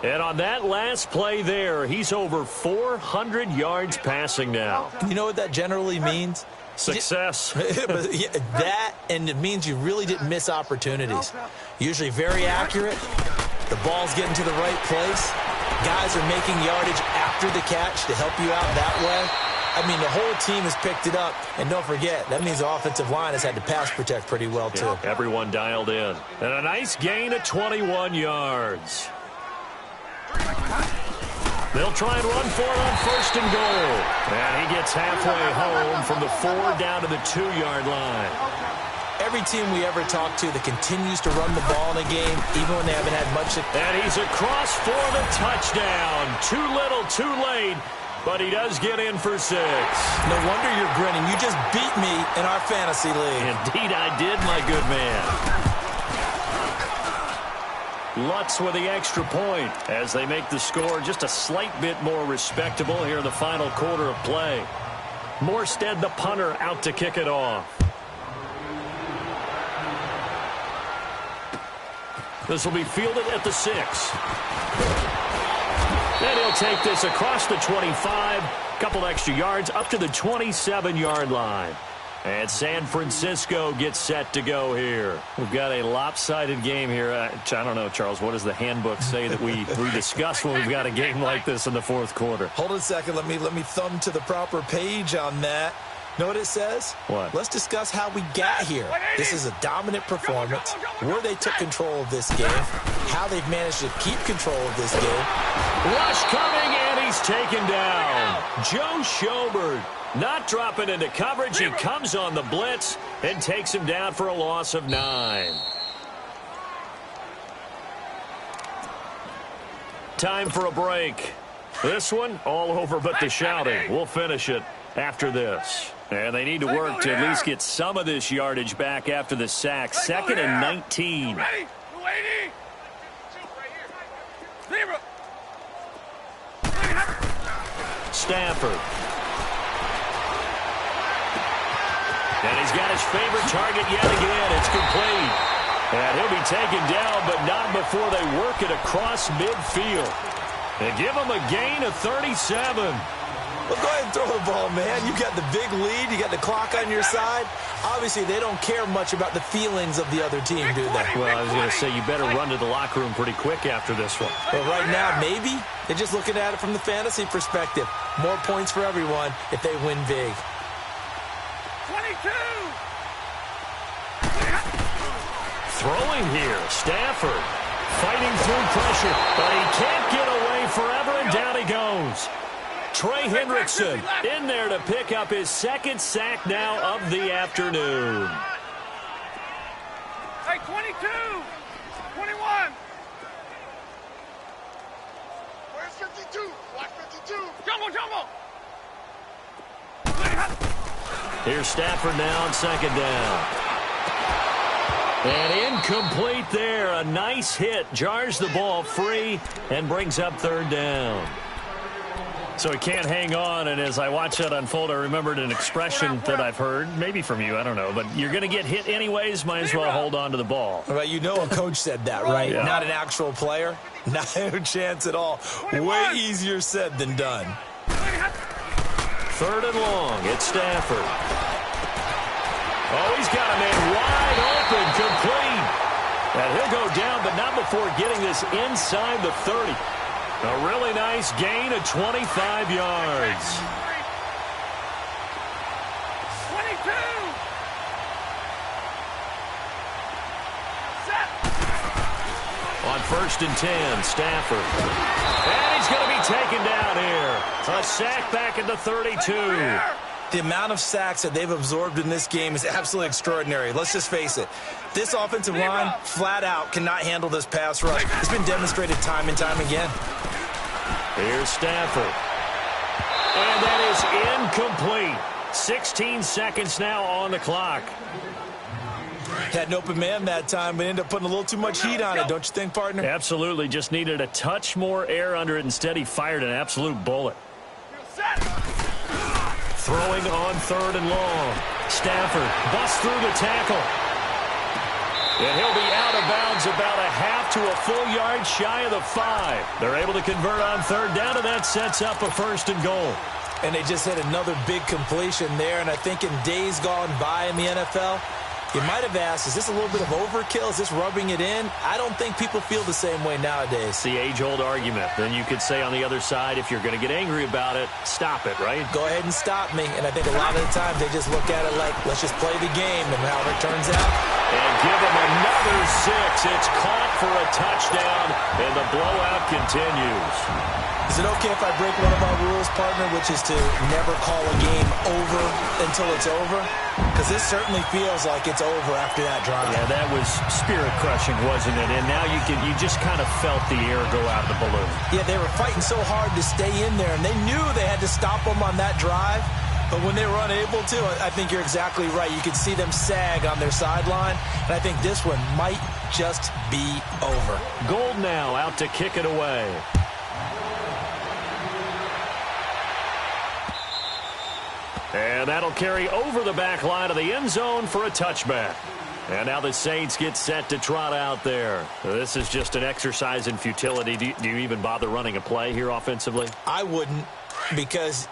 And on that last play there, he's over 400 yards passing now. You know what that generally means? Success. That, and it means you really didn't miss opportunities. Usually very accurate. The ball's getting to the right place. Guys are making yardage after the catch to help you out that way. I mean, the whole team has picked it up. And don't forget, that means the offensive line has had to pass protect pretty well, too. Yeah, everyone dialed in. And a nice gain of 21 yards. They'll try and run for it on first and goal. And he gets halfway home from the 4 down to the 2-yard line. Every team we ever talk to that continues to run the ball in a game, even when they haven't had much. And he's across for the touchdown. Too little, too late. But he does get in for 6. No wonder you're grinning. You just beat me in our fantasy league. Indeed I did, my good man. Lutz with the extra point as they make the score just a slight bit more respectable here in the final quarter of play. Morstead, the punter, out to kick it off. This will be fielded at the 6. And he'll take this across the 25, couple extra yards up to the 27-yard line. And San Francisco gets set to go here. We've got a lopsided game here. I don't know, Charles, what does the handbook say that we discuss when we've got a game like this in the fourth quarter? Hold on a second. Let me thumb to the proper page on that. Know what it says? What? Let's discuss how we got here. This is a dominant performance, where they took control of this game, how they've managed to keep control of this game. Rush coming, and he's taken down. Joe Schobert not dropping into coverage. He comes on the blitz and takes him down for a loss of 9. Time for a break. This one all over but the shouting. We'll finish it after this. And they need to work to at least get some of this yardage back after the sack. 2nd and 19. Stafford. And he's got his favorite target yet again. It's complete. And he'll be taken down, but not before they work it across midfield. They give him a gain of 37. Well, go ahead and throw the ball, man. You got the big lead. You got the clock on your side. Obviously, they don't care much about the feelings of the other team, do they? Well, I was going to say, you better run to the locker room pretty quick after this one. But right now, maybe. They're just looking at it from the fantasy perspective. More points for everyone if they win big. 22! Throwing here, Stafford fighting through pressure, but he can't get away forever, and down he goes. Trey Hendrickson in there to pick up his second sack now of the afternoon. Hey, 22, 21. Where's 52? Black 52. Jumbo, jumbo. Here's Stafford now on second down. And incomplete there. A nice hit. Jars the ball free and brings up third down. So he can't hang on, and as I watch that unfold, I remembered an expression that I've heard, maybe from you, I don't know, but you're going to get hit anyways, might as well hold on to the ball. Well, you know a coach said that, right? Yeah. Not an actual player. Not a chance at all. Way easier said than done. Third and long, it's Stafford. Oh, he's got a man wide open, complete. And he'll go down, but not before getting this inside the 30. A really nice gain of 25 yards. 22. On first and 10, Stafford. And he's going to be taken down here. A sack back at the 32. The amount of sacks that they've absorbed in this game is absolutely extraordinary. Let's just face it. This offensive line, flat out, cannot handle this pass rush. It's been demonstrated time and time again. Here's Stafford. And that is incomplete. 16 seconds now on the clock. Had an open man that time, but ended up putting a little too much heat on it, don't you think, partner? Absolutely. Just needed a touch more air under it. Instead, he fired an absolute bullet. Throwing on third and long. Stafford busts through the tackle. And he'll be out of bounds about a half to a full yard shy of the 5. They're able to convert on third down, and that sets up a first and goal. And they just had another big completion there, and I think in days gone by in the NFL, you might have asked, is this a little bit of overkill? Is this rubbing it in? I don't think people feel the same way nowadays. It's the age-old argument. Then you could say on the other side, if you're going to get angry about it, stop it, right? Go ahead and stop me. And I think a lot of the times they just look at it like, let's just play the game, and however it turns out. And give him another 6. It's caught for a touchdown, and the blowout continues. Is it okay if I break one of our rules, partner, which is to never call a game over until it's over? Because this certainly feels like it's over after that drive. Yeah, that was spirit-crushing, wasn't it? And now you just kind of felt the air go out of the balloon. Yeah, they were fighting so hard to stay in there, and they knew they had to stop them on that drive. But when they were unable to, I think you're exactly right. You could see them sag on their sideline, and I think this one might just be over. Gold now out to kick it away. And that'll carry over the back line of the end zone for a touchback. And now the Saints get set to trot out there. This is just an exercise in futility. Do you even bother running a play here offensively? I wouldn't, because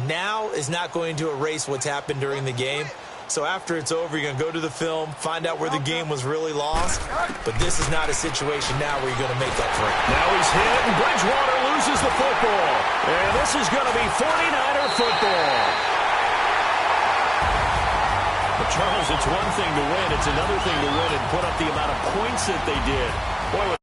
now is not going to erase what's happened during the game. So after it's over, you're going to go to the film, find out where the game was really lost. But this is not a situation now where you're going to make up for it. Now he's hit, and Bridgewater loses the football. And this is going to be 49er football. But Charles, it's one thing to win. It's another thing to win and put up the amount of points that they did. Boy,